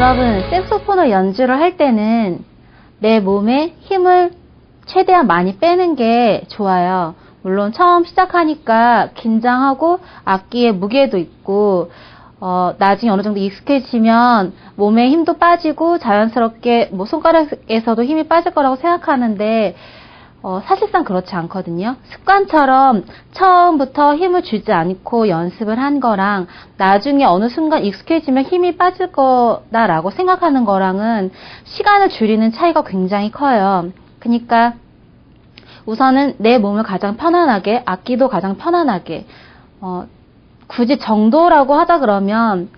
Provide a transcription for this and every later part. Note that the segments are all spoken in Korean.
여러분, 색소폰을 연주를 할 때는 내 몸에 힘을 최대한 많이 빼는 게 좋아요. 물론 처음 시작하니까 긴장하고 악기의 무게도 있고 나중에 어느 정도 익숙해지면 몸에 힘도 빠지고 자연스럽게 뭐 손가락에서도 힘이 빠질 거라고 생각하는데 사실상 그렇지 않거든요. 습관처럼 처음부터 힘을 주지 않고 연습을 한 거랑 나중에 어느 순간 익숙해지면 힘이 빠질 거다라고 생각하는 거랑은 시간을 줄이는 차이가 굉장히 커요. 그러니까 우선은 내 몸을 가장 편안하게, 악기도 가장 편안하게, 굳이 정도라고 하자 그러면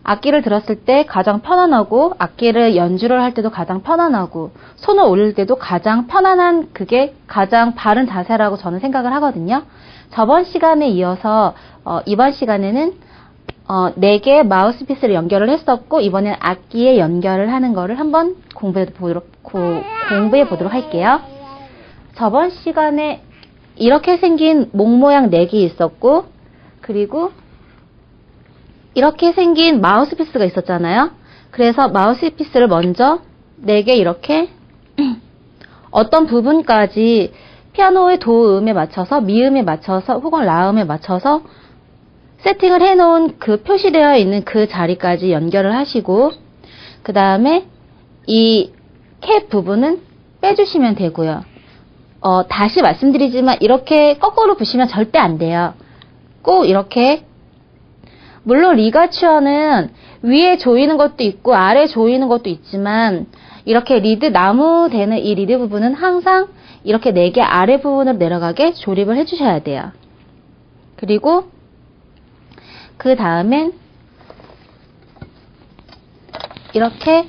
악기를 들었을 때 가장 편안하고 악기를 연주를 할 때도 가장 편안하고 손을 올릴 때도 가장 편안한 그게 가장 바른 자세라고 저는 생각을 하거든요. 저번 시간에 이어서 이번 시간에는 4개의 마우스피스를 연결을 했었고 이번엔 악기에 연결을 하는 거를 한번 공부해 보도록 할게요. 저번 시간에 이렇게 생긴 목 모양 4개 있었고 그리고 이렇게 생긴 마우스피스가 있었잖아요. 그래서 마우스피스를 먼저 4개 이렇게 어떤 부분까지 피아노의 도음에 맞춰서 미음에 맞춰서 혹은 라음에 맞춰서 세팅을 해놓은 그 표시되어 있는 그 자리까지 연결을 하시고 그 다음에 이 캡 부분은 빼주시면 되고요. 다시 말씀드리지만 이렇게 거꾸로 부시면 절대 안 돼요. 꼭 이렇게 물론 리가추어는 위에 조이는 것도 있고 아래 조이는 것도 있지만 이렇게 리드 나무 되는 이 리드 부분은 항상 이렇게 4개 아래 부분으로 내려가게 조립을 해주셔야 돼요. 그리고 그 다음엔 이렇게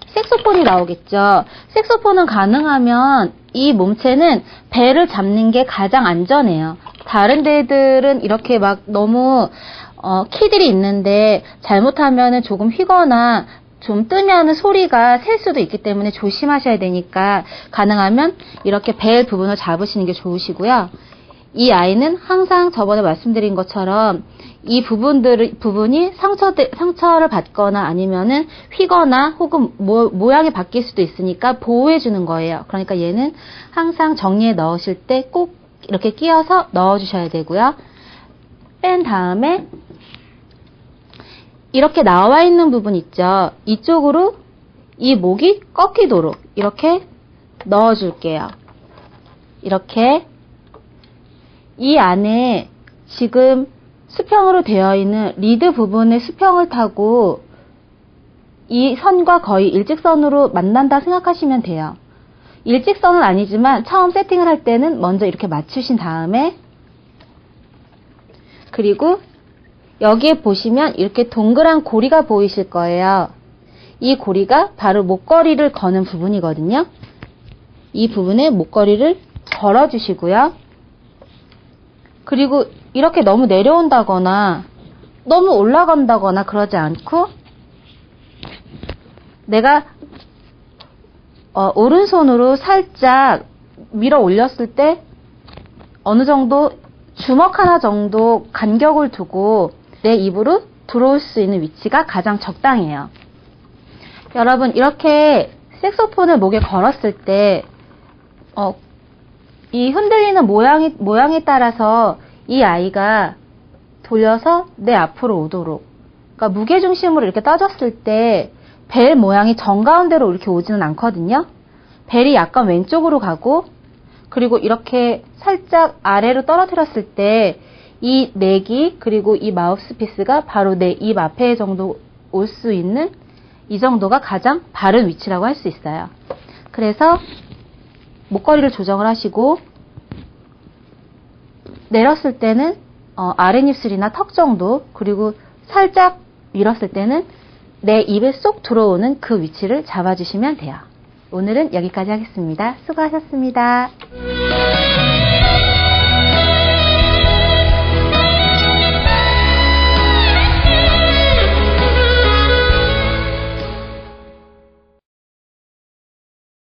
색소폰이 나오겠죠. 색소폰은 가능하면 이 몸체는 벨을 잡는 게 가장 안전해요. 다른 데들은 이렇게 막 너무 키들이 있는데 잘못하면 조금 휘거나 좀 뜨면 소리가 셀 수도 있기 때문에 조심하셔야 되니까 가능하면 이렇게 벨 부분을 잡으시는 게 좋으시고요. 이 아이는 항상 저번에 말씀드린 것처럼 이 부분이 상처를 받거나 아니면은 휘거나 혹은 모양이 바뀔 수도 있으니까 보호해 주는 거예요. 그러니까 얘는 항상 정리해 넣으실 때 꼭 이렇게 끼워서 넣어 주셔야 되고요. 뺀 다음에 이렇게 나와 있는 부분 있죠. 이쪽으로 이 목이 꺾이도록 이렇게 넣어 줄게요. 이렇게 이 안에 지금 수평으로 되어 있는 리드 부분의 수평을 타고 이 선과 거의 일직선으로 만난다 생각하시면 돼요. 일직선은 아니지만 처음 세팅을 할 때는 먼저 이렇게 맞추신 다음에 그리고 여기에 보시면 이렇게 동그란 고리가 보이실 거예요. 이 고리가 바로 목걸이를 거는 부분이거든요. 이 부분에 목걸이를 걸어 주시고요. 그리고 이렇게 너무 내려온다거나 너무 올라간다거나 그러지 않고 내가 오른손으로 살짝 밀어 올렸을 때 어느 정도 주먹 하나 정도 간격을 두고 내 입으로 들어올 수 있는 위치가 가장 적당해요. 여러분 이렇게 색소폰을 목에 걸었을 때 이 흔들리는 모양에 따라서 이 아이가 돌려서 내 앞으로 오도록 그러니까 무게중심으로 이렇게 따졌을 때 벨 모양이 정가운데로 이렇게 오지는 않거든요. 벨이 약간 왼쪽으로 가고 그리고 이렇게 살짝 아래로 떨어뜨렸을 때 이 넥이 그리고 이 마우스피스가 바로 내 입 앞에 정도 올 수 있는 이 정도가 가장 바른 위치라고 할 수 있어요. 그래서 목걸이를 조정을 하시고 내렸을 때는 아랫입술이나 턱 정도 그리고 살짝 밀었을 때는 내 입에 쏙 들어오는 그 위치를 잡아주시면 돼요. 오늘은 여기까지 하겠습니다. 수고하셨습니다.